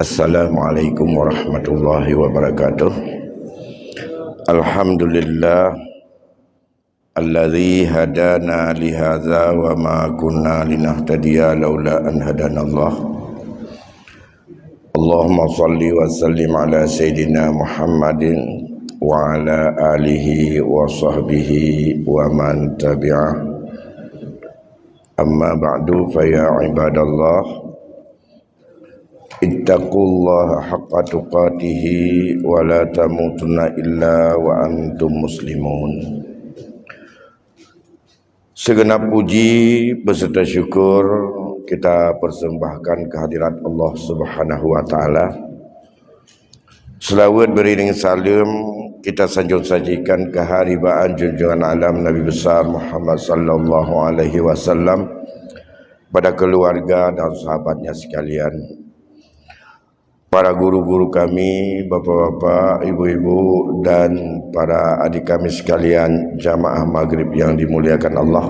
Assalamualaikum warahmatullahi wabarakatuh. Alhamdulillah alladzi hadana li hadza wa ma kunna linahtadiya laula an hadanallah. Allahumma shalli wa sallim ala sayidina Muhammadin wa ala alihi wa sahbihi wa man tabi'ah. Amma ba'du fa ya ibadallah, ittaqullaha haqqa tuqatihi wa la tamutunna illa wa antum muslimun. Segenap puji beserta syukur kita persembahkan kehadirat Allah Subhanahu wa taala. Selawat beriring salam kita sanjung sajikan keharibaan junjungan alam Nabi besar Muhammad sallallahu alaihi wasallam pada keluarga dan sahabatnya sekalian. Para guru-guru kami, bapak-bapak, ibu-ibu, dan para adik kami sekalian, jamaah maghrib yang dimuliakan Allah.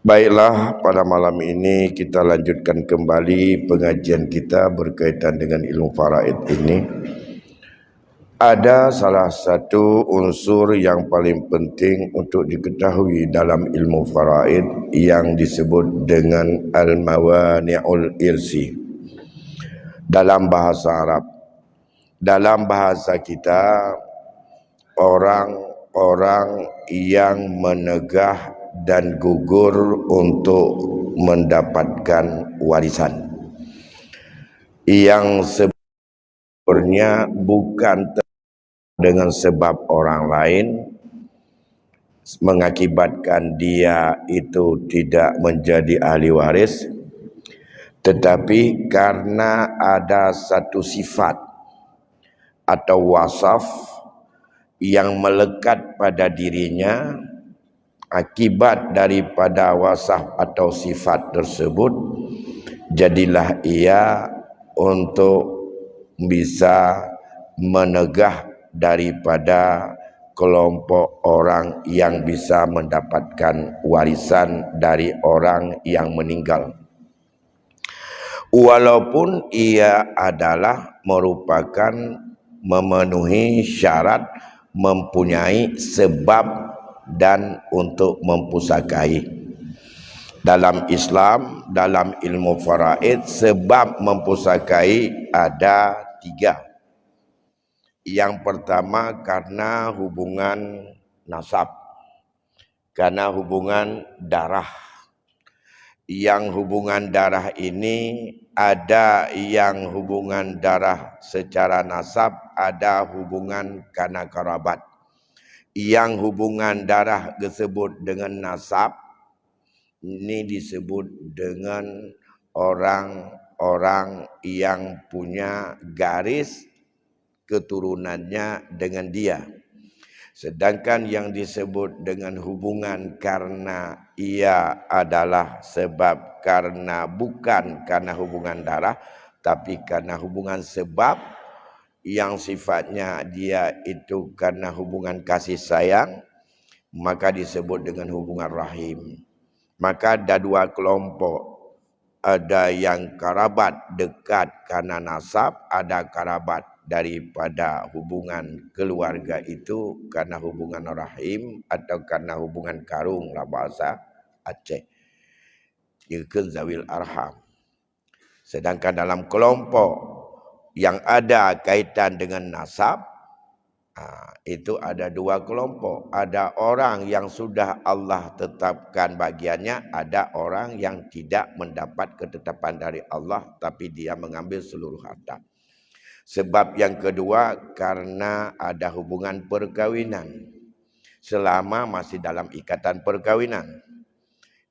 Baiklah, pada malam ini kita lanjutkan kembali pengajian kita berkaitan dengan ilmu faraid ini. Ada salah satu unsur yang paling penting untuk diketahui dalam ilmu faraid yang disebut dengan al-mawani'ul irsi. Dalam bahasa Arab, dalam bahasa kita, orang-orang yang menegah dan gugur untuk mendapatkan warisan yang sebenarnya bukan dengan sebab orang lain mengakibatkan dia itu tidak menjadi ahli waris, tetapi karena ada satu sifat atau wasaf yang melekat pada dirinya, akibat daripada wasaf atau sifat tersebut, jadilah ia untuk bisa menegah daripada kelompok orang yang bisa mendapatkan warisan dari orang yang meninggal. Walaupun ia adalah merupakan memenuhi syarat mempunyai sebab dan untuk mempusakai. Dalam Islam, dalam ilmu faraid, sebab mempusakai ada 3. Yang pertama karena hubungan nasab, karena hubungan darah. Yang hubungan darah ini ada yang hubungan darah secara nasab, ada hubungan karena kerabat. Yang hubungan darah disebut dengan nasab, ini disebut dengan orang-orang yang punya garis keturunannya dengan dia. Sedangkan yang disebut dengan hubungan karena ia adalah sebab karena bukan karena hubungan darah, tapi karena hubungan sebab yang sifatnya dia itu karena hubungan kasih sayang, maka disebut dengan hubungan rahim. Maka ada 2 kelompok. Ada yang kerabat dekat karena nasab, ada kerabat daripada hubungan keluarga itu karena hubungan rahim atau karena hubungan karung lah bahasa Aceh. Yaitu zawil arham. Sedangkan dalam kelompok yang ada kaitan dengan nasab, itu ada 2 kelompok. Ada orang yang sudah Allah tetapkan bagiannya, ada orang yang tidak mendapat ketetapan dari Allah tapi dia mengambil seluruh harta. Sebab yang kedua karena ada hubungan perkawinan selama masih dalam ikatan perkawinan.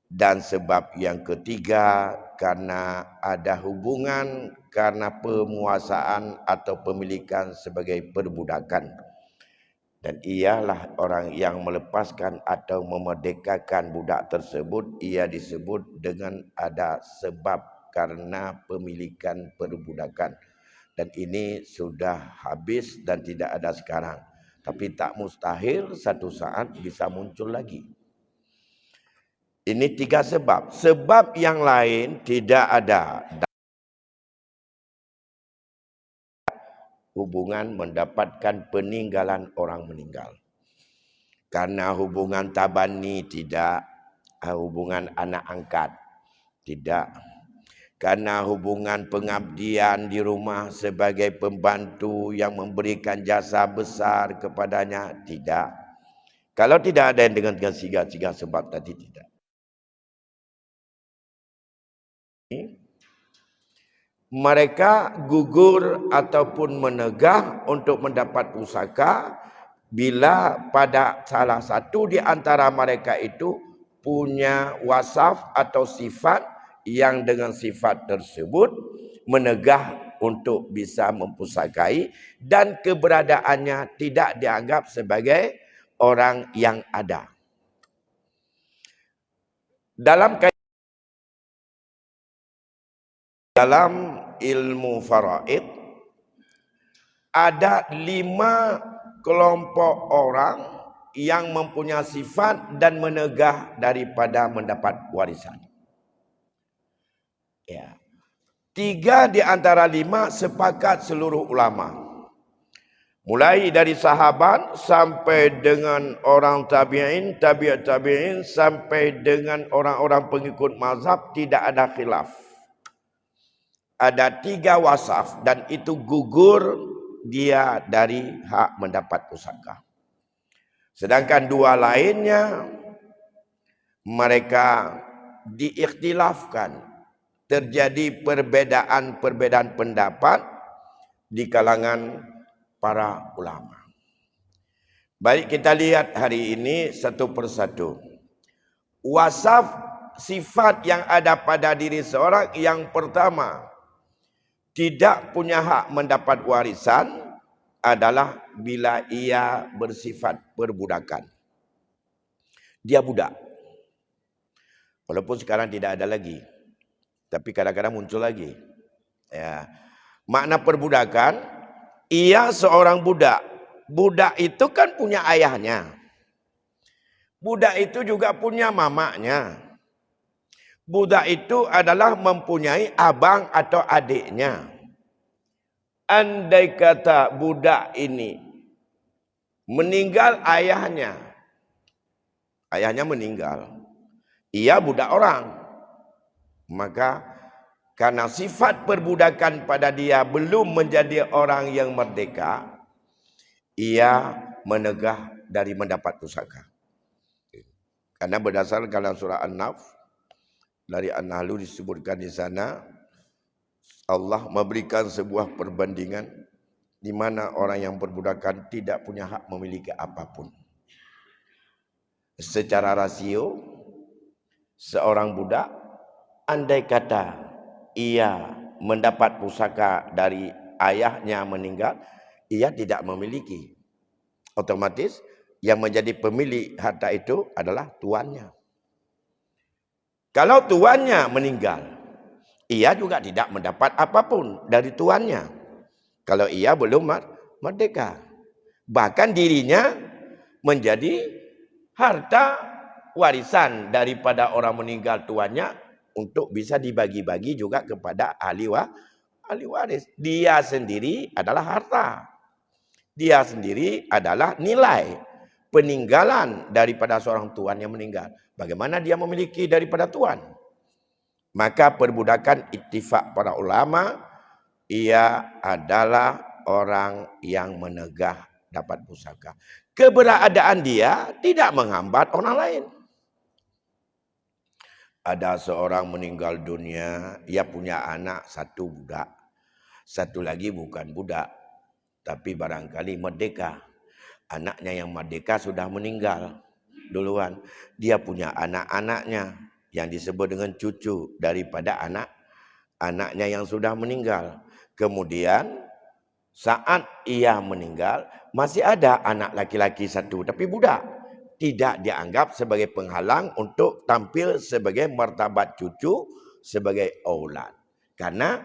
Dan sebab yang ketiga karena ada hubungan karena penguasaan atau pemilikan sebagai perbudakan. Dan ialah orang yang melepaskan atau memerdekakan budak tersebut, ia disebut dengan ada sebab karena pemilikan perbudakan. Dan ini sudah habis dan tidak ada sekarang. Tapi tak mustahil satu saat bisa muncul lagi. Ini 3 sebab. Sebab yang lain tidak ada. hubungan mendapatkan peninggalan orang meninggal. Karena hubungan tabani tidak, hubungan anak angkat tidak. Karena hubungan pengabdian di rumah sebagai pembantu yang memberikan jasa besar kepadanya tidak. Kalau tidak ada yang dengan tiga sebab tadi tidak. Mereka gugur ataupun menegah untuk mendapat pusaka bila pada salah satu di antara mereka itu punya wasaf atau sifat yang dengan sifat tersebut menegah untuk bisa mempusakai dan keberadaannya tidak dianggap sebagai orang yang ada. Dalam ilmu faraid ada 5 kelompok orang yang mempunyai sifat dan menegah daripada mendapat warisan. Ya. 3 di antara 5 sepakat seluruh ulama. Mulai dari sahabat sampai dengan orang tabi'in, tabi'in sampai dengan orang-orang pengikut mazhab tidak ada khilaf. Ada 3 wasaf dan itu gugur dia dari hak mendapat pusaka. Sedangkan 2 lainnya mereka diikhtilafkan. Terjadi perbedaan pendapat di kalangan para ulama. Baik, kita lihat hari ini satu persatu. Wasaf sifat yang ada pada diri seorang yang pertama tidak punya hak mendapat warisan adalah bila ia bersifat perbudakan. Dia budak. Walaupun sekarang tidak ada lagi. Tapi kadang-kadang muncul lagi. Ya. Makna perbudakan, ia seorang budak. Budak itu kan punya ayahnya. Budak itu juga punya mamanya. Budak itu adalah mempunyai abang atau adiknya. Andai kata budak ini meninggal ayahnya. Ayahnya meninggal. Ia budak orang. Maka karena sifat perbudakan pada dia belum menjadi orang yang merdeka, ia menegah dari mendapat pusaka. Karena berdasarkan surah An-Naf, dari An-Nahl disebutkan di sana, Allah memberikan sebuah perbandingan di mana orang yang perbudakan tidak punya hak memiliki apapun. Secara rasio, seorang budak, andai kata ia mendapat pusaka dari ayahnya meninggal, ia tidak memiliki. Otomatis yang menjadi pemilik harta itu adalah tuannya. Kalau tuannya meninggal, ia juga tidak mendapat apapun dari tuannya. Kalau ia belum merdeka. Bahkan dirinya menjadi harta warisan daripada orang meninggal tuannya untuk bisa dibagi-bagi juga kepada ahli waris. Dia sendiri adalah harta. Dia sendiri adalah nilai peninggalan daripada seorang tuan yang meninggal. Bagaimana dia memiliki daripada tuan? Maka perbudakan ittifaq para ulama, ia adalah orang yang menegah dapat pusaka. Keberadaan dia tidak menghambat orang lain. Ada seorang meninggal dunia, ia punya anak satu budak. Satu lagi bukan budak, tapi barangkali merdeka. Anaknya yang merdeka sudah meninggal duluan. Dia punya anak-anaknya yang disebut dengan cucu daripada anaknya yang sudah meninggal. Kemudian saat ia meninggal masih ada anak laki-laki satu tapi budak. Tidak dianggap sebagai penghalang untuk tampil sebagai martabat cucu, sebagai aulad. Karena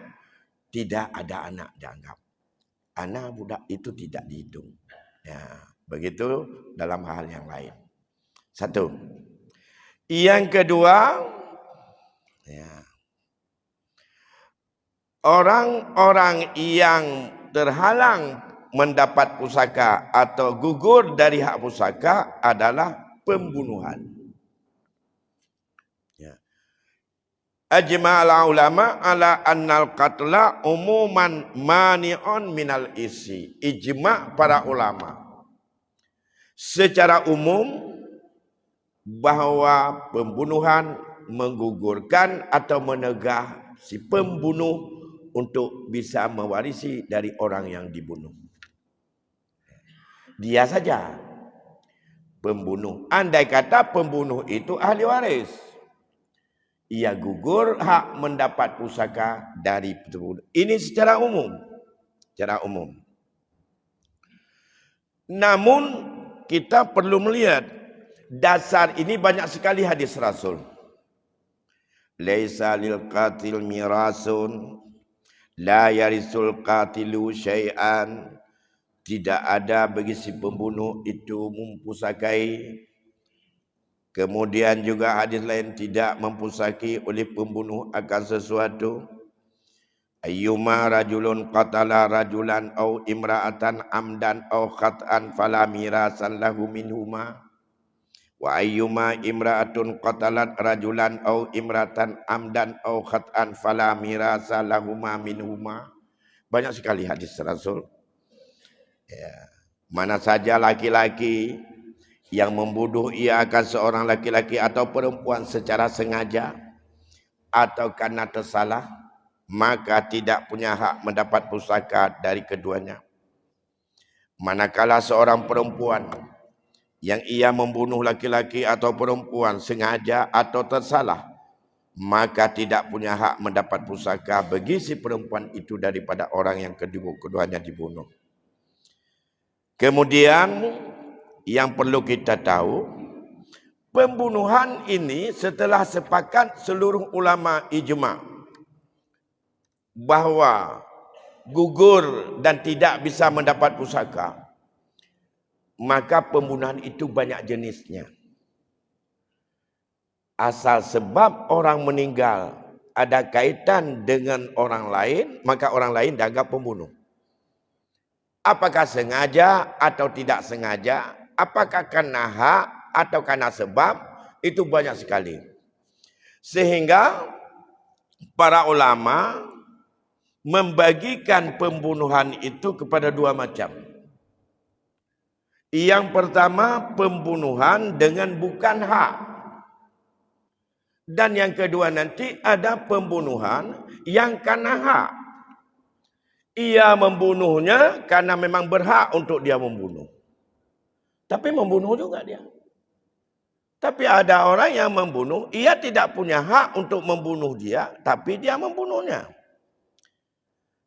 tidak ada anak dianggap. Anak budak itu tidak dihitung. Ya, begitu dalam hal yang lain. Satu. Yang kedua, ya, orang-orang yang terhalang mendapat pusaka atau gugur dari hak pusaka adalah pembunuhan. Ya. Ajma'al ulama ala annal qatla umuman mani'un minal isi. Ijma' para ulama secara umum bahwa pembunuhan menggugurkan atau menegah si pembunuh untuk bisa mewarisi dari orang yang dibunuh. Dia saja pembunuh. Andai kata pembunuh itu ahli waris, ia gugur hak mendapat pusaka dari pembunuh. Ini secara umum. Secara umum. Namun kita perlu melihat dasar ini banyak sekali hadis Rasul. Laisa lil qatil mirasun, la yarisul qatilu syai'an. Tidak ada bagi si pembunuh itu mempusakai. Kemudian juga hadis lain, tidak mempusaki oleh pembunuh akan sesuatu. Ayyuma rajulun qatala rajulan au imra'atan amdan au khat'an fala mirasan lahu minhuma. Wa ayyuma imra'atun qatalat rajulan au imra'atan amdan au khat'an fala mirasa lahuma minhuma. Banyak sekali hadis Rasul. Ya. Mana saja laki-laki yang membunuh ia akan seorang laki-laki atau perempuan secara sengaja atau karena tersalah, maka tidak punya hak mendapat pusaka dari keduanya. Manakala seorang perempuan yang ia membunuh laki-laki atau perempuan sengaja atau tersalah, maka tidak punya hak mendapat pusaka bagi si perempuan itu daripada orang yang keduanya dibunuh. Kemudian yang perlu kita tahu, pembunuhan ini setelah sepakat seluruh ulama ijma' bahwa gugur dan tidak bisa mendapat pusaka, maka pembunuhan itu banyak jenisnya. Asal sebab orang meninggal ada kaitan dengan orang lain, maka orang lain dianggap pembunuh. Apakah sengaja atau tidak sengaja, apakah karena hak atau karena sebab, itu banyak sekali. Sehingga para ulama membagikan pembunuhan itu kepada dua macam. Yang pertama, pembunuhan dengan bukan hak. Dan yang kedua nanti ada pembunuhan yang karena hak. Ia membunuhnya karena memang berhak untuk dia membunuh. Tapi membunuh juga dia. Tapi ada orang yang membunuh, ia tidak punya hak untuk membunuh dia, tapi dia membunuhnya.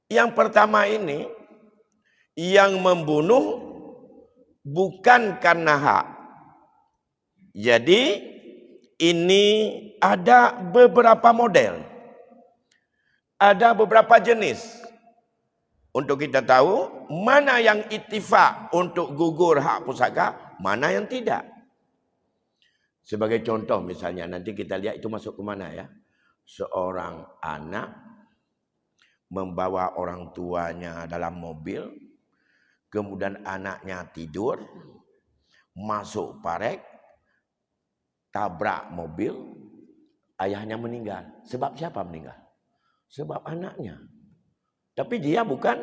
Yang pertama ini, yang membunuh bukan karena hak. Jadi ini ada beberapa model. Ada beberapa jenis. Untuk kita tahu mana yang ittifaq untuk gugur hak pusaka, mana yang tidak. Sebagai contoh misalnya, nanti kita lihat itu masuk ke mana ya. Seorang anak membawa orang tuanya dalam mobil, kemudian anaknya tidur, masuk parek, tabrak mobil, ayahnya meninggal. Sebab siapa meninggal? Sebab anaknya. Tapi dia bukan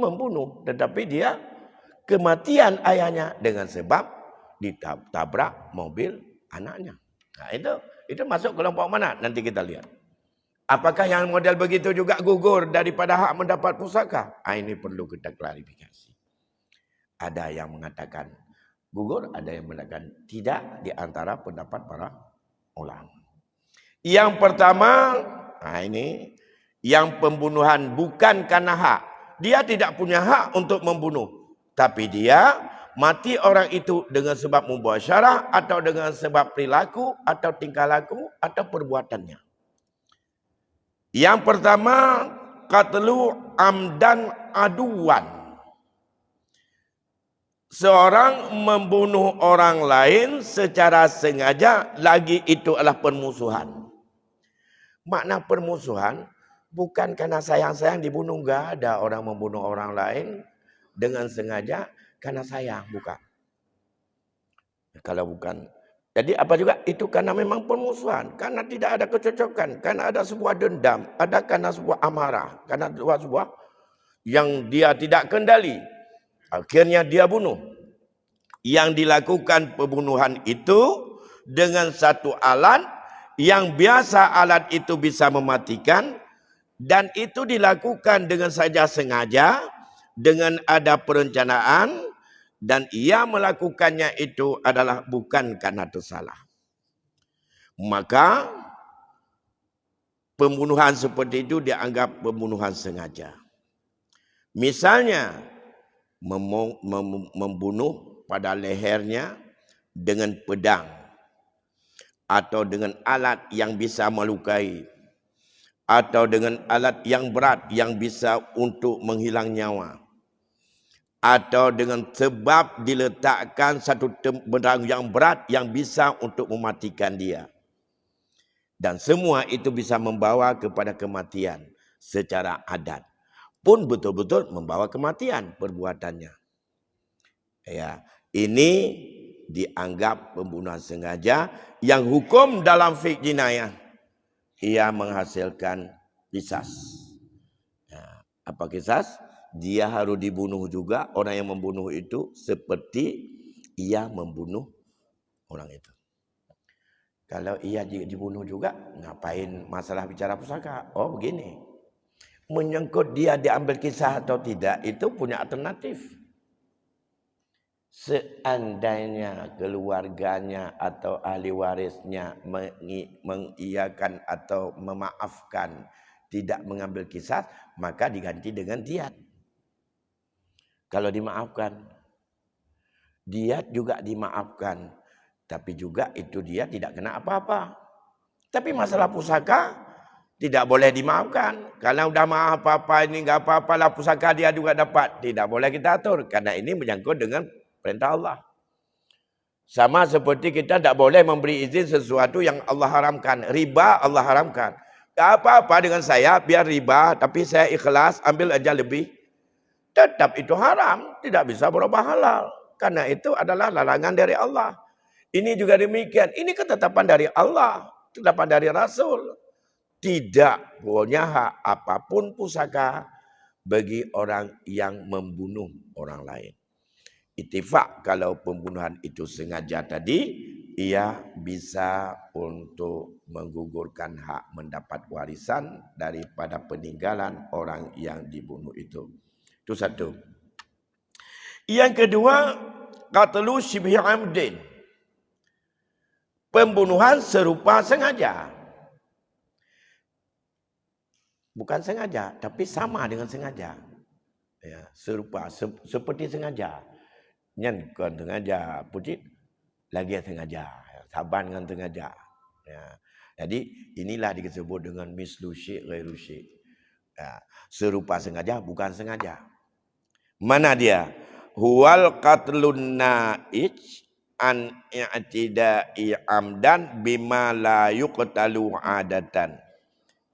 membunuh, tetapi dia kematian ayahnya dengan sebab ditabrak mobil anaknya. Nah, itu masuk kelompok mana? Nanti kita lihat. Apakah yang model begitu juga gugur daripada hak mendapat pusaka? Ini perlu kita klarifikasi. Ada yang mengatakan gugur, ada yang mengatakan tidak, di antara pendapat para ulama. Yang pertama, ini yang pembunuhan bukan karena hak. Dia tidak punya hak untuk membunuh. Tapi dia mati orang itu dengan sebab mubasyarah atau dengan sebab perilaku atau tingkah laku atau perbuatannya. Yang pertama, qatlu amdan aduwan. Seorang membunuh orang lain secara sengaja, lagi itu adalah permusuhan. Makna permusuhan, Bukan karena sayang-sayang dibunuh. Enggak ada orang membunuh orang lain dengan sengaja karena sayang. Bukan. Kalau bukan. Jadi apa juga? Itu karena memang permusuhan. Karena tidak ada kecocokan. Karena ada sebuah dendam. Ada karena sebuah amarah. Karena sebuah yang dia tidak kendali. Akhirnya dia bunuh. Yang dilakukan pembunuhan itu dengan satu alat yang biasa alat itu bisa mematikan. Dan itu dilakukan dengan saja sengaja. Dengan ada perencanaan. Dan ia melakukannya itu adalah bukan karena tersalah. Maka pembunuhan seperti itu dianggap pembunuhan sengaja. Misalnya membunuh pada lehernya dengan pedang atau dengan alat yang bisa melukai atau dengan alat yang berat yang bisa untuk menghilang nyawa. Atau dengan sebab diletakkan satu pedang yang berat yang bisa untuk mematikan dia. Dan semua itu bisa membawa kepada kematian secara adat. Pun betul-betul membawa kematian perbuatannya. Ya, ini dianggap pembunuhan sengaja yang hukum dalam fiqh jinayah. Ia menghasilkan qisas. Ya, apa qisas? Dia harus dibunuh juga orang yang membunuh itu seperti ia membunuh orang itu. Kalau ia dibunuh juga, ngapain masalah bicara pusaka? Oh begini, menyangkut dia diambil kisah atau tidak, itu punya alternatif. Seandainya keluarganya atau ahli warisnya mengiyakan atau memaafkan, tidak mengambil kisah, maka diganti dengan diat. Kalau dimaafkan, diat juga dimaafkan. Tapi juga itu dia tidak kena apa-apa. Tapi masalah pusaka tidak boleh dimaafkan. Kalau udah maaf apa-apa ini enggak apa-apa lah pusaka dia juga dapat. Tidak boleh kita atur. Karena ini menyangkut dengan perintah Allah. Sama seperti kita tidak boleh memberi izin sesuatu yang Allah haramkan. Riba Allah haramkan. Tak apa-apa dengan saya biar riba. Tapi saya ikhlas ambil aja lebih. Tetap itu haram, tidak bisa berubah halal. Karena itu adalah larangan dari Allah. Ini juga demikian, ini ketetapan dari Allah, ketetapan dari Rasul. Tidak punya hak apapun pusaka bagi orang yang membunuh orang lain. Ittifaq kalau pembunuhan itu sengaja tadi, ia bisa untuk menggugurkan hak mendapat warisan daripada peninggalan orang yang dibunuh itu. Itu satu. Yang kedua, qatlu shibhi amdin. Pembunuhan serupa sengaja. Bukan sengaja, tapi sama dengan sengaja. Ya, serupa, seperti sengaja. Nyan kan sengaja, putih lagi sengaja. Saban dengan sengaja. Ya. Jadi inilah disebut dengan mislu syik ghairu syik. Ya, serupa sengaja, bukan sengaja. Mana dia? Huwal qatlun na'ij an i'tida'i amdan bima la yuqtalu adatan.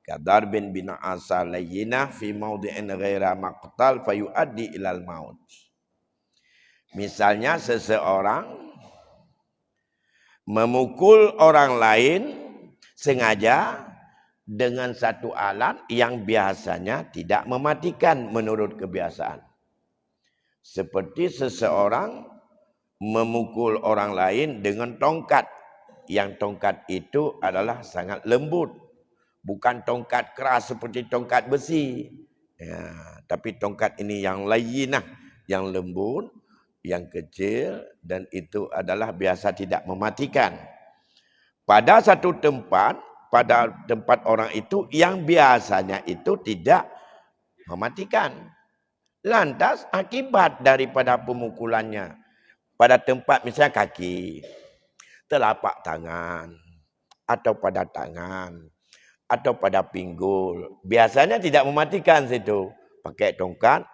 Kadar bin asalayina fi mawdi'in ghaira maqtal fayuaddi ilal maut. Misalnya seseorang memukul orang lain sengaja dengan satu alat yang biasanya tidak mematikan menurut kebiasaan. Seperti seseorang memukul orang lain dengan tongkat. Yang tongkat itu adalah sangat lembut. Bukan tongkat keras seperti tongkat besi. Ya, tapi tongkat ini yang layyinah, yang lembut, yang kecil. Dan itu adalah biasa tidak mematikan. Pada satu tempat, pada tempat orang itu yang biasanya itu tidak mematikan. Lantas akibat daripada pemukulannya pada tempat misalnya kaki, telapak tangan, atau pada tangan, atau pada pinggul. Biasanya tidak mematikan situ. Pakai tongkat,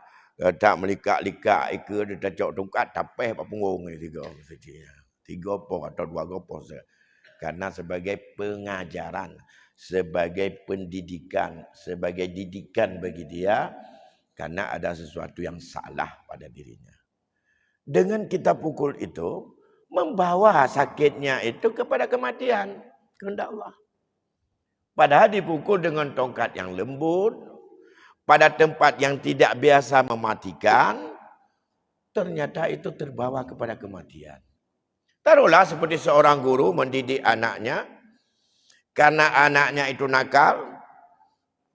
tak melikak-likak ika, dia tacok tongkat, tapeh apa punggung ni tiga. Tiga pos atau dua pos. Karena sebagai pengajaran. sebagai pendidikan, sebagai didikan bagi dia, karena ada sesuatu yang salah pada dirinya. Dengan kita pukul itu, membawa sakitnya itu kepada kematian. Kehendak Allah. Padahal dipukul dengan tongkat yang lembut, pada tempat yang tidak biasa mematikan, ternyata itu terbawa kepada kematian. Taruhlah seperti seorang guru mendidik anaknya, karena anaknya itu nakal,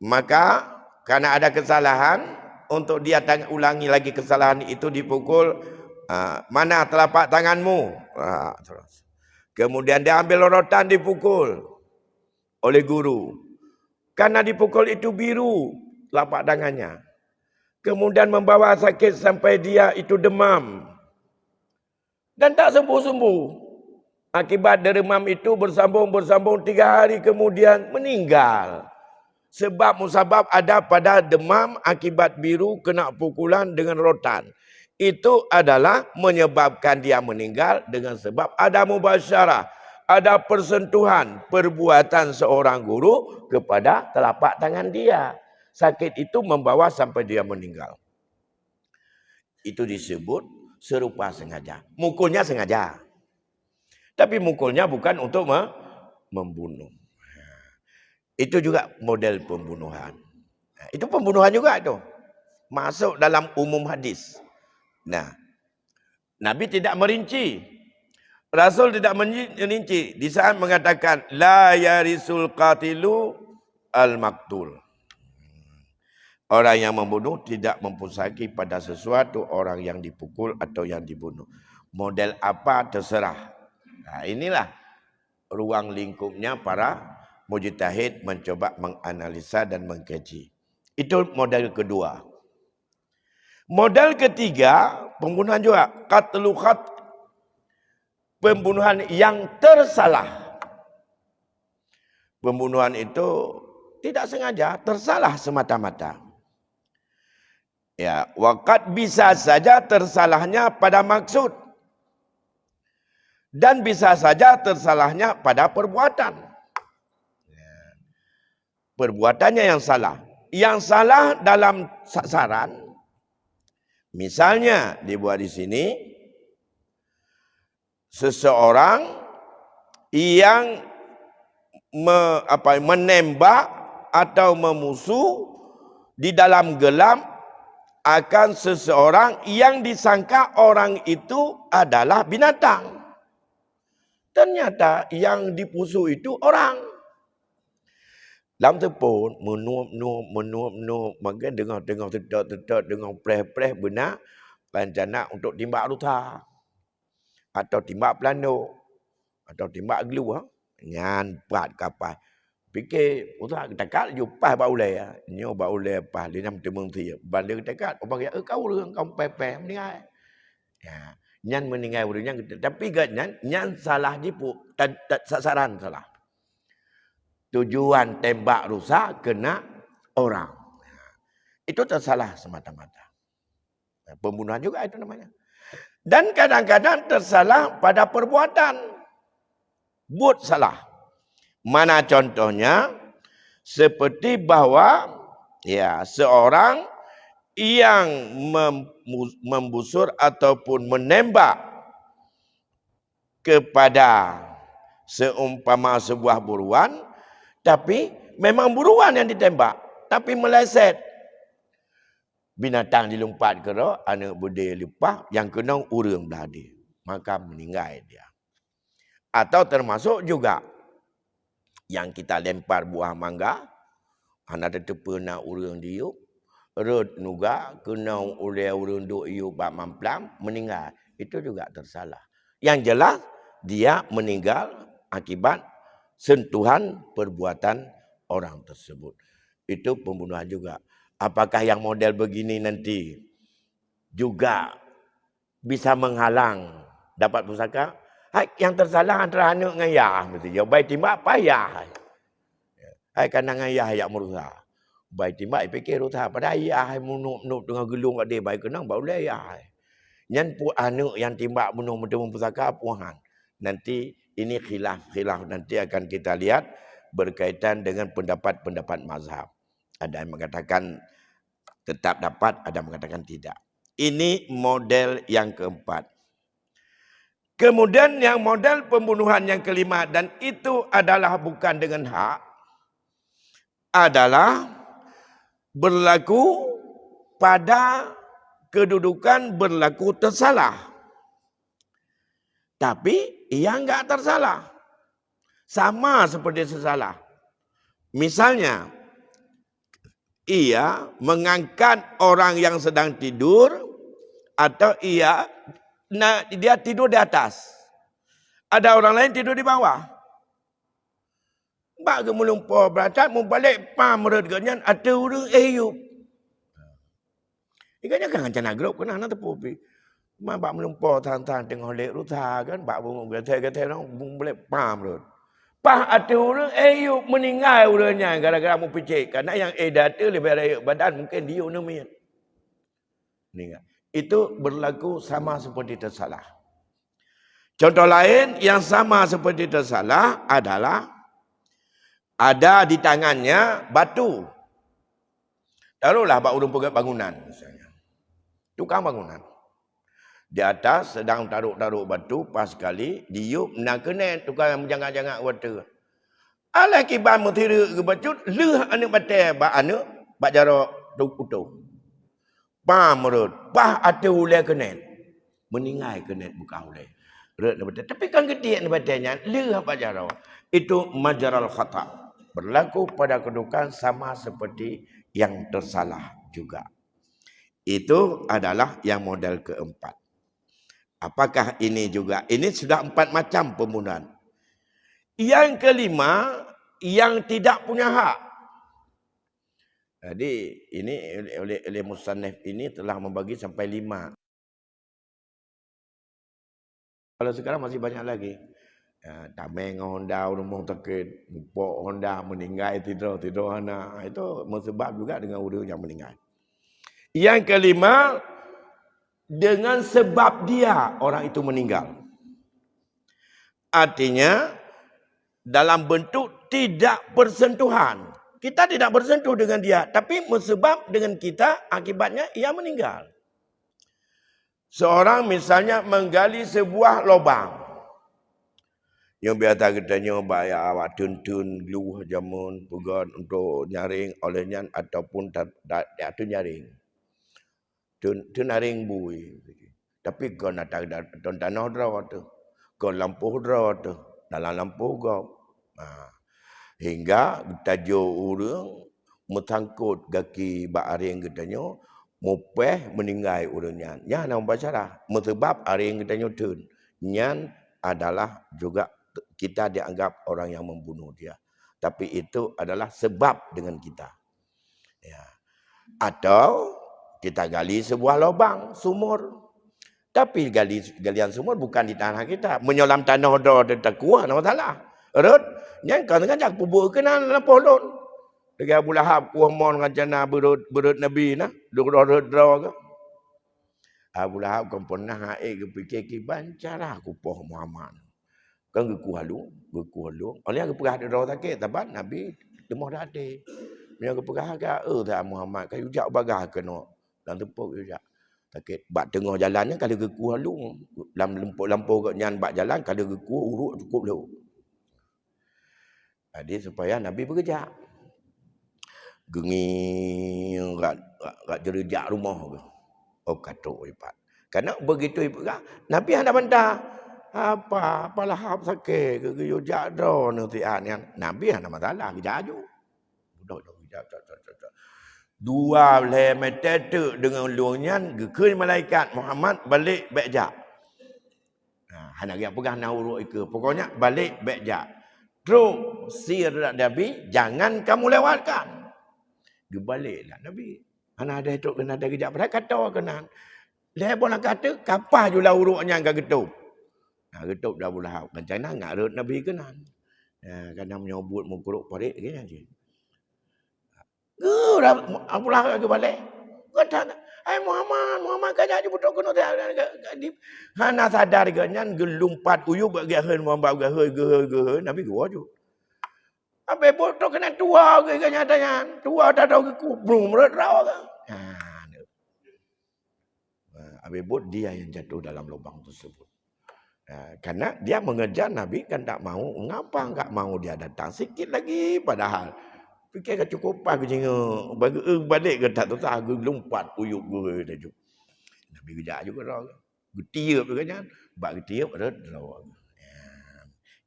maka karena ada kesalahan, untuk dia ulangi lagi kesalahan itu dipukul, mana telapak tanganmu? Kemudian dia ambil lorotan dipukul oleh guru. Karena dipukul itu biru telapak tangannya. Kemudian membawa sakit sampai dia itu demam. Dan tak sembuh-sembuh. Akibat demam itu bersambung-bersambung 3 hari kemudian meninggal. Sebab musabab ada pada demam akibat biru kena pukulan dengan rotan. Itu adalah menyebabkan dia meninggal dengan sebab ada mubasyarah. Ada persentuhan perbuatan seorang guru kepada telapak tangan dia. Sakit itu membawa sampai dia meninggal. Itu disebut serupa sengaja. Mukulnya sengaja. Tapi mukulnya bukan untuk membunuh. Itu juga model pembunuhan. Itu pembunuhan juga itu. Masuk dalam umum hadis. Nah, Nabi tidak merinci. Rasul tidak merinci. Di saat mengatakan, la yarisul qatilu al-maktul. Orang yang membunuh tidak mempusaki pada sesuatu orang yang dipukul atau yang dibunuh. Model apa terserah. Nah, inilah ruang lingkupnya para mujtahid mencoba menganalisa dan mengkaji. Itu model kedua. Model ketiga, pembunuhan juga. Qatlu khat. Pembunuhan yang tersalah. Pembunuhan itu tidak sengaja, tersalah semata-mata. Ya, waqad bisa saja tersalahnya pada maksud. Dan bisa saja tersalahnya pada perbuatan. Perbuatannya yang salah. Yang salah dalam sasaran. Misalnya dibuat di sini. Seseorang yang menembak atau memusuh di dalam gelap akan seseorang yang disangka orang itu adalah binatang. Ternyata yang dipusuh itu orang. Dalam tepun, menuap, maka dengar tetap, dengar preh benar, rencana untuk timbak ruta. Atau timbak pelano. Atau timbak gelu. Ngan pat kapal. Fikir, ruta ketakal, jupas baulai. Nyo baulai pas, dia nam temung tiap. Bandar ketakal, orang kata, kau orang, kau pepe, meninggal. Ya. Nyan meninggal urangnya, tapi nyan salah dipu, sasaran salah. Tujuan tembak rusak kena orang. Itu tersalah semata-mata. Pembunuhan juga itu namanya. Dan kadang-kadang tersalah pada perbuatan. Buat salah. Mana contohnya? Seperti bahwa ya seorang yang membusur ataupun menembak kepada seumpama sebuah buruan, tapi memang buruan yang ditembak, tapi meleset. Binatang dilumpat ke roh, anak bude lupa, yang kena urang beladi, maka meninggal dia. Atau termasuk juga yang kita lempar buah mangga, anak tetap pernah urang diuk, rod nuga, kena oleh urang duk iuk bak mamplam, meninggal. Itu juga tersalah. Yang jelas, dia meninggal akibat sentuhan perbuatan orang tersebut. Itu pembunuhan juga. Apakah yang model begini nanti juga bisa menghalang dapat pusaka? Yang tersalah antara anak dengan ayah. Yang baik timbak payah. Hai kandang ayah yang merusak. Baik timbak fikir rusak. Pada ayah menup dengan gelung kat dia. Baik kenang boleh ayah. Yang pun anak yang timbak bunuh pusaka puhan. Nanti ini khilaf nanti akan kita lihat berkaitan dengan pendapat-pendapat mazhab. Ada yang mengatakan tetap dapat, ada yang mengatakan tidak. Ini model yang keempat. Kemudian yang model pembunuhan yang kelima, dan itu adalah bukan dengan hak, adalah berlaku pada kedudukan berlaku tersalah. Tapi ia enggak tersalah. Sama seperti tersalah. Misalnya, ia mengangkat orang yang sedang tidur, atau dia tidur di atas. Ada orang lain tidur di bawah. Bak ke melumpur beracat, mau balik pam merutnya, ada orang ayup. Ikatnya kan macam nak grup, kena nak tepupi. Bak melumpur tahan-tahan tengah lek ruta kan, bak bunga gatai-gatai orang, balik pam merut. Pah ada orang ayup meninggal orangnya gara-gara mau picik. Karena yang data lebih ayup badan, mungkin dia namanya. Meninggal. Itu berlaku sama seperti tersalah. Contoh lain yang sama seperti tersalah adalah ada di tangannya batu. Taruhlah bak urung pegat bangunan misalnya. Tukang bangunan. Di atas sedang taruh-taruh batu, pas sekali diup nak kena tukang yang menjangak-jangak water. Alah kiban mutira ke bacut, leh anak batai bak anak bak jarak utuh. Pam merut, bah ada ulai kena. Meninggal kena bukan ulai. Tapi kan gede ni batanya, leh bak jarak. Itu majaral khata. Berlaku pada kedudukan sama seperti yang tersalah juga. Itu adalah yang model keempat. Apakah ini juga? Ini sudah 4 macam pembunuhan. Yang kelima, yang tidak punya hak. Jadi ini oleh musannif ini telah membagi sampai 5. Kalau sekarang masih banyak lagi. Tameng Honda rumah terkait, Pok Honda meninggal tidur anak. Itu sebab juga dengan orang yang meninggal. Yang kelima, dengan sebab dia orang itu meninggal. Artinya dalam bentuk tidak bersentuhan. Kita tidak bersentuh dengan dia, tapi sebab dengan kita akibatnya ia meninggal. Seorang misalnya menggali sebuah lubang. Yang biasa katanya bayar awak tun-tun gluh jamun pegon untuk nyaring olehnya ataupun tak nyaring. Tun nyaring bui. Tapi kau nak ton tanah draw tu. Kau lampu draw tu. Dalam lampu kau. Hingga tajuk orang metangkut kaki bak aring katanya mupeh meninggal orangnya. Nya nak bacara. Sebab aring katanya tun. Nyan adalah juga kita dianggap orang yang membunuh dia. Tapi itu adalah sebab dengan kita. Ya. Atau kita gali sebuah lubang sumur. Tapi galian sumur bukan di tanah kita. Menyolam tanah tak kuah, nama salah. Erut, yang kan jak pubuk kena dalam polon. Dekat Abu Lahab kuah mon ngajana berut Nabi nah, berut ke. Abu Lahab kan pernah ke fikir ki bancara aku poh Muhammad. Kan gekuh halu. Oleh yang gepegah ada sakit tabat Nabi demah date. Yang gepegah ke tak Muhammad kayu jak bagah kena. Dan tepuk jak. Sakit. Bak tengah jalannya kalau gekuh halu dalam lampu kat nyan bak jalan kalau gekuh urut cukup lu. Jadi supaya Nabi bekerja. Genging kat jerejak rumah ke. Oh katuk ipat. Karena begitu ipat Nabi hendak bantah. Apalah hab sakit ke yujak do nanti yang Nabi ada masalah gejaju. Dua belah meter dengan luangnya ke malaikat Muhammad balik bekjak. Hana dia pegang nauruk ke. Pokoknya balik bekjak. Terus sir Nabi jangan kamu lewatkan. Dia baliklah Nabi. Hana ada itu kena ada kejap pada kata kena. Lepas nak kata kapal julah uruknya enggak getup. Getup dah Lahab. Macam mana nak rut Nabi kenan. Kadang menyobot mengkuruk parik ke aja. Abu Lahab ke balik. Kata, "Hai Muhammad kajak je betul kena dia." Hana sadar ganyan gelumpat uyup bagi hen Muhammad ge Nabi gua ju. Habis bodoh kena tua ke nyatanya. Tua dah tahu ke kubur merau ke. Habis bodoh dia yang jatuh dalam lubang tersebut. Karena dia mengejar Nabi kan tak mau. Ngapa enggak mau dia datang sikit lagi padahal. Fikir cukup aku jenguk. Balik ke tak tahu aku lompat uyuk gue dah. Nabi kejap juga dah. Getiup juga kan. Bak getiup red dah.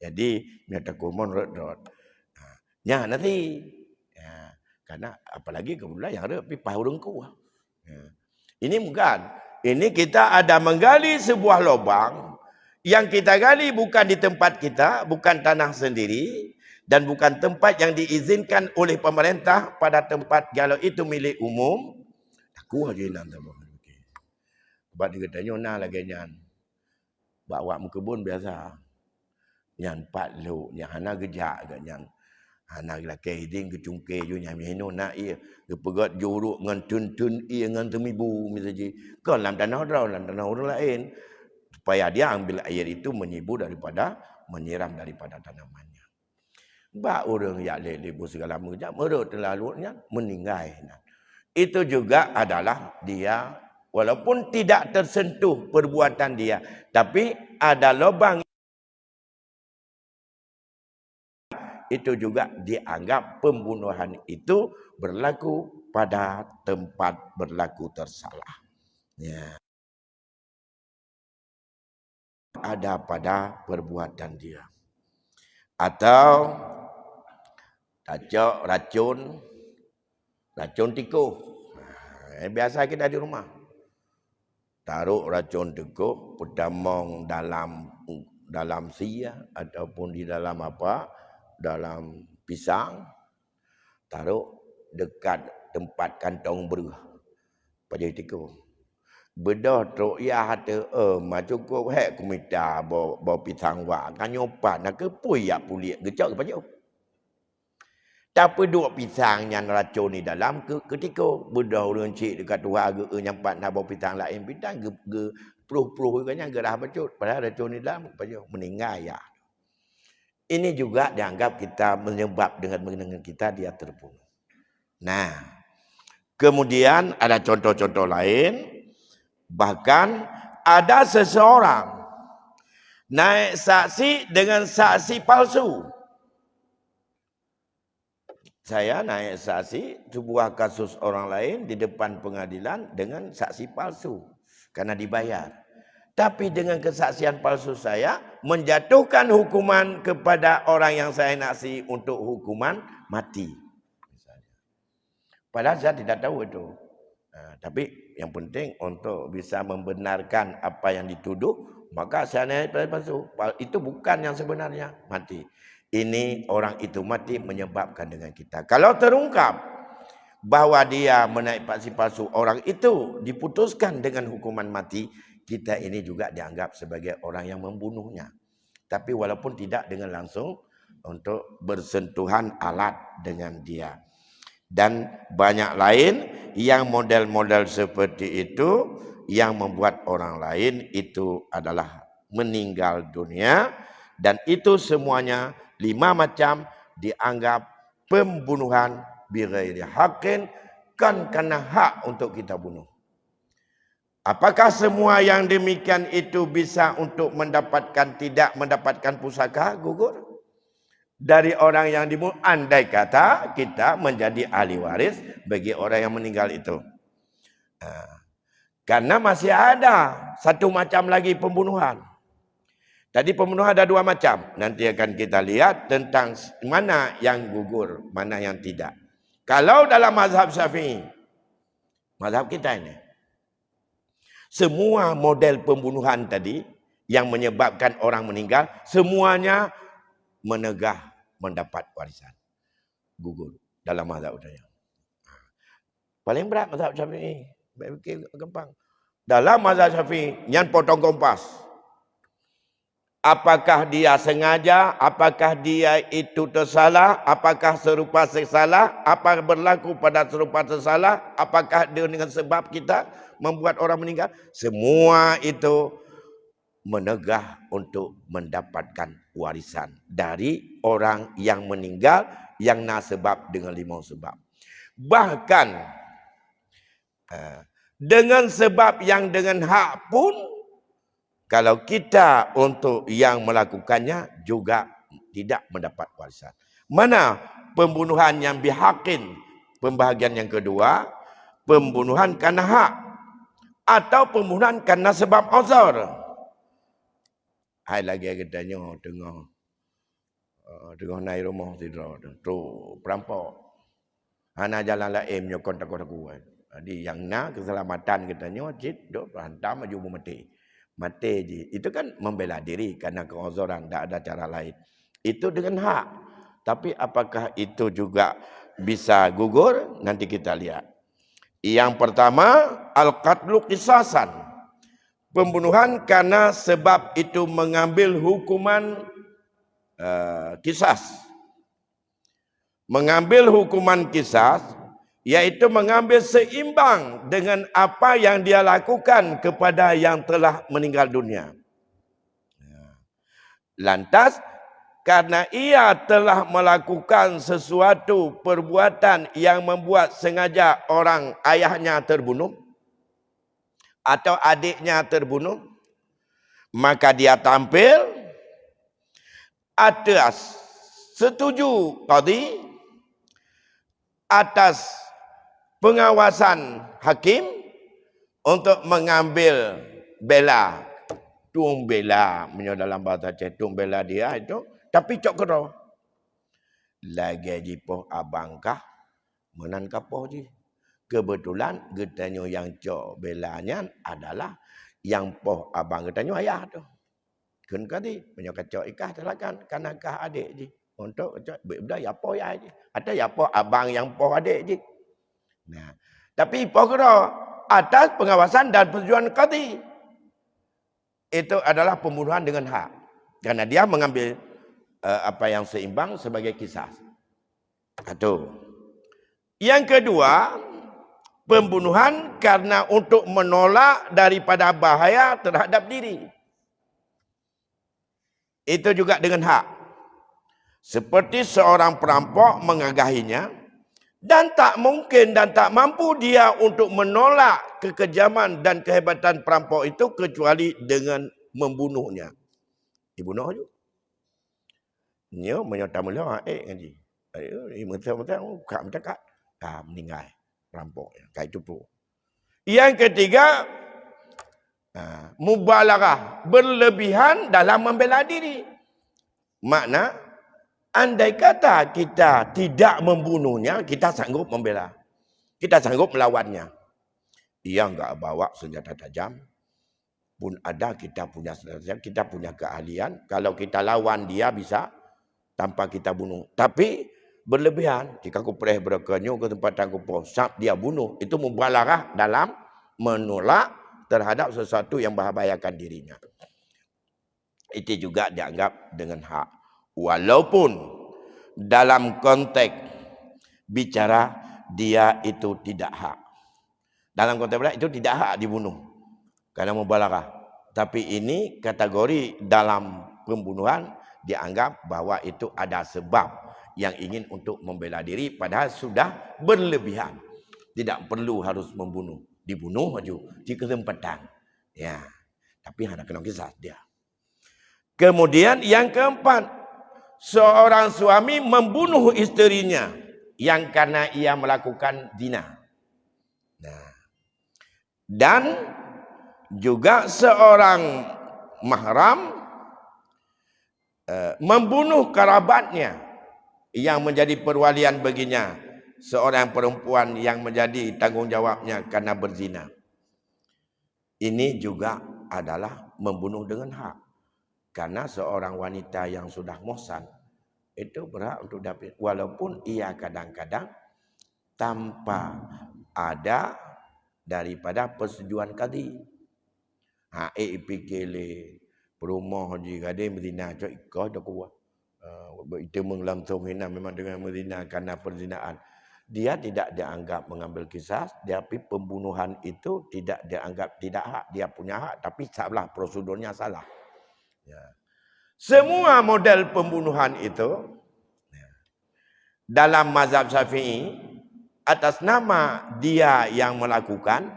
Jadi nyata kumon red dah. Ya nanti. Karena apalagi kemudian yang ada pipah urungku. Ini bukan. Ini kita ada menggali sebuah lubang. Yang kita gali bukan di tempat kita, bukan tanah sendiri, dan bukan tempat yang diizinkan oleh pemerintah pada tempat kalau itu milik umum. Aku aja nanti. Sebab dia kata, nyona lagi nyan. Bawa muka kebun biasa. Nyan pat lu, nyan hana gejak ke nyan. Hana laki hiding ke cungke ju nyan mihino nak ia. Dia pegat juruk dengan tun-tun ia dengan temibu misalnya. Kan dalam tanah orang lain. Supaya dia ambil air itu menyibu daripada menyiram daripada tanamannya. Bak orang yang lebu segala macam merut terlalunya meninggal. Itu juga adalah dia walaupun tidak tersentuh perbuatan dia, tapi ada lubang itu juga dianggap pembunuhan itu berlaku pada tempat berlaku tersalah. Ya. Ada pada perbuatan dia. Atau racun tikus. Biasa kita di rumah. Taruh racun tikus, pedamong dalam sia ataupun di dalam apa? Dalam pisang. Taruh dekat tempat kantong beruh. Pada tikus. Bedah truk ya hata cukup hek kumita bawa pisang wa kan nyopat nak ke pui ya pulik gecak ke pajak. Tapi dua pisang yang racun ni dalam ketika bedah orang cik dekat tua ke nyampat nak bawa pisang lain pisang ke peluh-peluh kan yang gerah bacut padahal racun ni dalam pajak meninggal ya. Ini juga dianggap kita menyebab dengan kita dia terbunuh. Nah, kemudian ada contoh-contoh lain. Bahkan ada seseorang naik saksi dengan saksi palsu. Saya naik saksi sebuah kasus orang lain di depan pengadilan dengan saksi palsu. Karena dibayar. Tapi dengan kesaksian palsu saya menjatuhkan hukuman kepada orang yang saya naksi untuk hukuman mati. Padahal saya tidak tahu itu. Tapi yang penting untuk bisa membenarkan apa yang dituduh, maka saya naik palsu. Itu bukan yang sebenarnya mati. Ini orang itu mati menyebabkan dengan kita. Kalau terungkap bahwa dia menaik palsu, orang itu diputuskan dengan hukuman mati, kita ini juga dianggap sebagai orang yang membunuhnya. Tapi walaupun tidak dengan langsung untuk bersentuhan alat dengan dia. Dan banyak lain yang model-model seperti itu yang membuat orang lain itu adalah meninggal dunia. Dan itu semuanya 5 macam dianggap pembunuhan bighairi haqqin, kan karena hak untuk kita bunuh. Apakah semua yang demikian itu bisa untuk tidak mendapatkan pusaka gugur? Dari orang yang dibunuh, andai kata kita menjadi ahli waris bagi orang yang meninggal itu. Karena masih ada satu macam lagi pembunuhan. Tadi pembunuhan ada 2 macam. Nanti akan kita lihat tentang mana yang gugur, mana yang tidak. Kalau dalam mazhab Syafi'i, mazhab kita ini, semua model pembunuhan tadi yang menyebabkan orang meninggal, semuanya menegah mendapat warisan. Gugur dalam mazhab saya. Paling berat mazhab Syafi'i. Baik fikir gampang. Dalam mazhab Syafi'i, yang potong kompas. Apakah dia sengaja, apakah dia itu tersalah, apakah serupa tersalah, apakah berlaku pada serupa tersalah, apakah dia dengan sebab kita membuat orang meninggal. Semua itu menegah untuk mendapatkan warisan dari orang yang meninggal yang nasabab dengan 5 sebab. Bahkan dengan sebab yang dengan hak pun, kalau kita untuk yang melakukannya juga tidak mendapat warisan. Mana pembunuhan yang bihakin, pembahagian yang kedua, pembunuhan karena hak atau pembunuhan karena sebab uzur. Hai lagi katanya tengah naik rumah tidur tu perampok. Hana jalan lain nyokon takut aku. Jadi yang nak keselamatan katanya wajib dok hantar maju mati. Mati je. Itu kan membela diri karena keuzuran, tak ada cara lain. Itu dengan hak. Tapi apakah itu juga bisa gugur? Nanti kita lihat. Yang pertama, al-qatlu qisasan. Pembunuhan karena sebab itu mengambil hukuman qisas. Mengambil hukuman qisas, yaitu mengambil seimbang dengan apa yang dia lakukan kepada yang telah meninggal dunia. Lantas, karena ia telah melakukan sesuatu perbuatan yang membuat sengaja orang ayahnya terbunuh atau adiknya terbunuh, maka dia tampil atas setuju qadhi, atas pengawasan hakim untuk mengambil bela, tung bela, dalam bahasa cetung bela dia itu, tapi cok kero. Lagi jipoh abangkah menan kapoh je. Kebetulan getanya yang cok belanya adalah yang poh abang getanya ayah tu. Kan kadi menyok cok ikah telakan kanakah adik je. Untuk cok benda ya poh ya je. Ada ya poh abang yang poh adik je. Nah, tapi poh kero atas pengawasan dan persetujuan qadhi. Itu adalah pembunuhan dengan hak. Karena dia mengambil apa yang seimbang sebagai kisah. Satu. Yang kedua, pembunuhan karena untuk menolak daripada bahaya terhadap diri. Itu juga dengan hak. Seperti seorang perampok mengagahinya dan tak mungkin dan tak mampu dia untuk menolak kekejaman dan kehebatan perampok itu kecuali dengan membunuhnya. Dibunuh juga. Nyo menyota mulia ngaji. Betul-betul kak mendekat. Meninggal perampoknya. Kayak itu pun. Yang ketiga, mubalaghah, berlebihan dalam membela diri. Makna, andai kata kita tidak membunuhnya, kita sanggup membela. Kita sanggup melawannya. Dia enggak bawa senjata tajam. Pun ada kita punya senjata tajam, kita punya keahlian. Kalau kita lawan dia bisa tanpa kita bunuh. Tapi berlebihan. Jika aku perih berkenyu ke tempat aku posap, dia bunuh. Itu mubalaghah dalam menolak terhadap sesuatu yang membahayakan dirinya. Itu juga dianggap dengan hak. Walaupun dalam konteks bicara dia itu tidak hak. Dalam konteks itu tidak hak dibunuh. Karena mubalaghah. Tapi ini kategori dalam pembunuhan dianggap bahwa itu ada sebab yang ingin untuk membela diri padahal sudah berlebihan. Tidak perlu harus membunuh. Dibunuh maju di kesempatan. Ya. Tapi ada kena kisah dia. Kemudian yang keempat, seorang suami membunuh isterinya yang karena ia melakukan zina. Nah. Dan juga seorang mahram membunuh kerabatnya yang menjadi perwalian baginya, seorang perempuan yang menjadi tanggungjawabnya karena berzina. Ini juga adalah membunuh dengan hak. Karena seorang wanita yang sudah muhsan itu berhak untuk dapat, walaupun ia kadang-kadang tanpa ada daripada persetujuan qadhi. Pikirle perumah je gadai berzina cak ikah dak kuat. Itu menglangsung hina memang dengan berzina karena perzinaan. Dia tidak dianggap mengambil kisah, tapi pembunuhan itu tidak dianggap tidak hak. Dia punya hak tapi salah, prosedurnya salah. Ya. Semua model pembunuhan itu dalam mazhab Syafi'i atas nama dia yang melakukan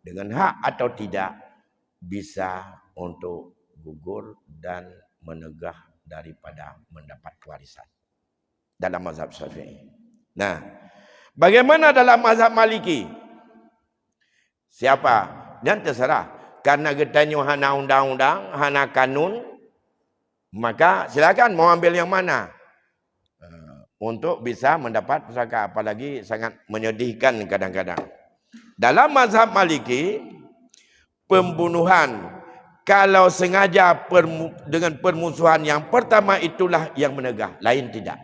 dengan hak atau tidak bisa untuk gugur dan menegah daripada mendapat warisan dalam mazhab Syafi'i. Nah, bagaimana dalam mazhab Maliki? Siapa? Dan terserah. Karena getanya hana undang-undang, hana kanun, maka silakan mau ambil yang mana untuk bisa mendapat pusaka. Apalagi sangat menyedihkan kadang-kadang. Dalam mazhab Maliki, pembunuhan kalau sengaja dengan permusuhan yang pertama itulah yang menegah, lain tidak.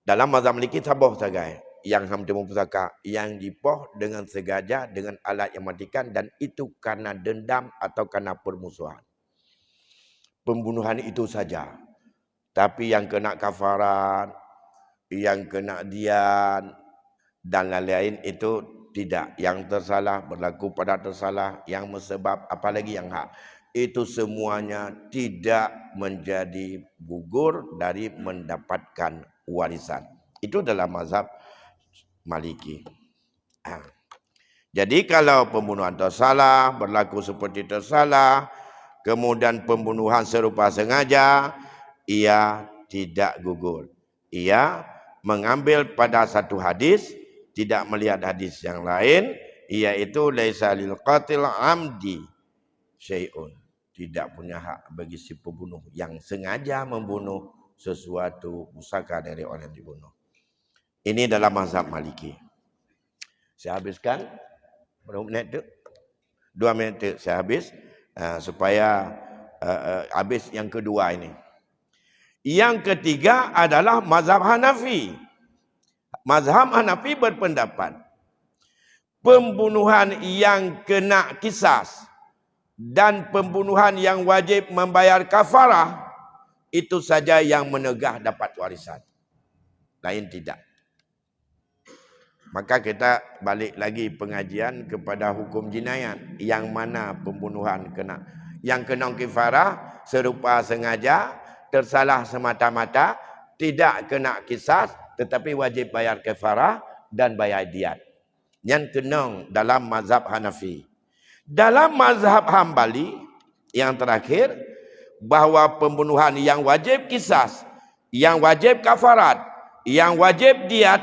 Dalam mazhab Maliki saboh sagai yang hamtemu pusaka yang dipoh dengan sengaja dengan alat yang mematikan dan itu karena dendam atau karena permusuhan. Pembunuhan itu saja. Tapi yang kena kafarat, yang kena dian dan lain-lain itu tidak. Yang tersalah berlaku pada tersalah, yang mesebab apalagi yang hak. Itu semuanya tidak menjadi gugur dari mendapatkan warisan. Itu dalam mazhab Maliki. Jadi kalau pembunuhan tersalah, berlaku seperti tersalah, kemudian pembunuhan serupa sengaja, ia tidak gugur. Ia mengambil pada satu hadis, tidak melihat hadis yang lain, yaitu laisa lil qatil amdi syai'un. Tidak punya hak bagi si pembunuh yang sengaja membunuh sesuatu pusaka dari orang yang dibunuh. Ini dalam mazhab Maliki. Saya habiskan berapa menit tu? 2 menit tu saya habis supaya habis yang kedua ini. Yang ketiga adalah mazhab Hanafi. Mazhab Hanafi berpendapat pembunuhan yang kena kisas dan pembunuhan yang wajib membayar kafarah itu saja yang menegah dapat warisan. Lain tidak. Maka kita balik lagi pengajian kepada hukum jinayat. Yang mana pembunuhan kena. Yang kena kafarah serupa sengaja, tersalah semata-mata, tidak kena kisas, tetapi wajib bayar kafarah dan bayar diat. Yang kena dalam mazhab Hanafi. Dalam mazhab Hambali, yang terakhir, bahawa pembunuhan yang wajib kisas, yang wajib kafarat, yang wajib diat,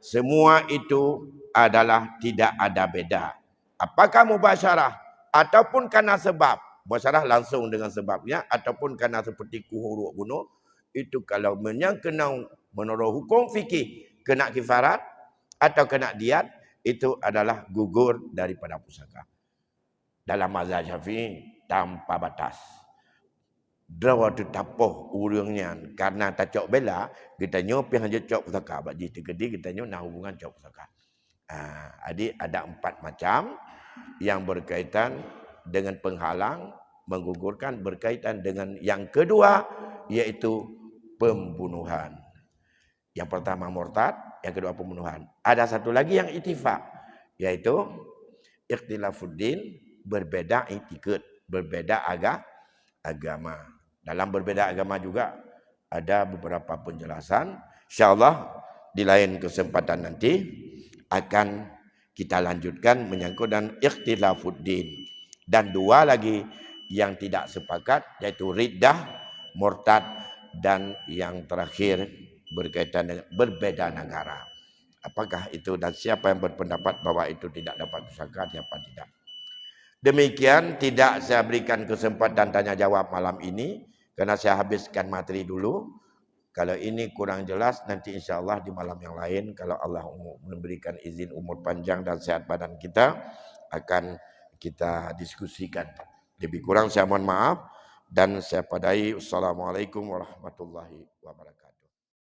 semua itu adalah tidak ada beda. Apakah mubasyarah ataupun karena sebab. Mubasyarah langsung dengan sebabnya ataupun karena seperti kuhuruk bunuh. Itu kalau yang kena menurut hukum fikih kena kifarat atau kena diat, itu adalah gugur daripada pusaka. Dalam mazhab Syafi'i tanpa batas. Drawa tu tapoh urangnya karena tak cok bela kita nyo pi hanya cok pusaka bagi tegedi kita nyo nah hubungan cok pusaka. Adik ada 4 macam yang berkaitan dengan penghalang menggugurkan berkaitan dengan yang kedua yaitu pembunuhan. Yang pertama murtad, yang kedua pembunuhan. Ada satu lagi yang ittifaq yaitu ikhtilafuddin, berbeda itikad, berbeda agama. Dalam berbeda agama juga ada beberapa penjelasan. InsyaAllah di lain kesempatan nanti akan kita lanjutkan menyangkut dan ikhtilafuddin. Dan 2 lagi yang tidak sepakat yaitu riddah, murtad dan yang terakhir berkaitan dengan berbeda negara. Apakah itu dan siapa yang berpendapat bahwa itu tidak dapat pusaka, siapa tidak. Demikian tidak saya berikan kesempatan tanya jawab malam ini. Karena saya habiskan materi dulu. Kalau ini kurang jelas nanti insyaAllah di malam yang lain. Kalau Allah memberikan izin umur panjang dan sehat badan kita. Akan kita diskusikan. Lebih kurang saya mohon maaf. Dan saya padai. Wassalamualaikum warahmatullahi wabarakatuh.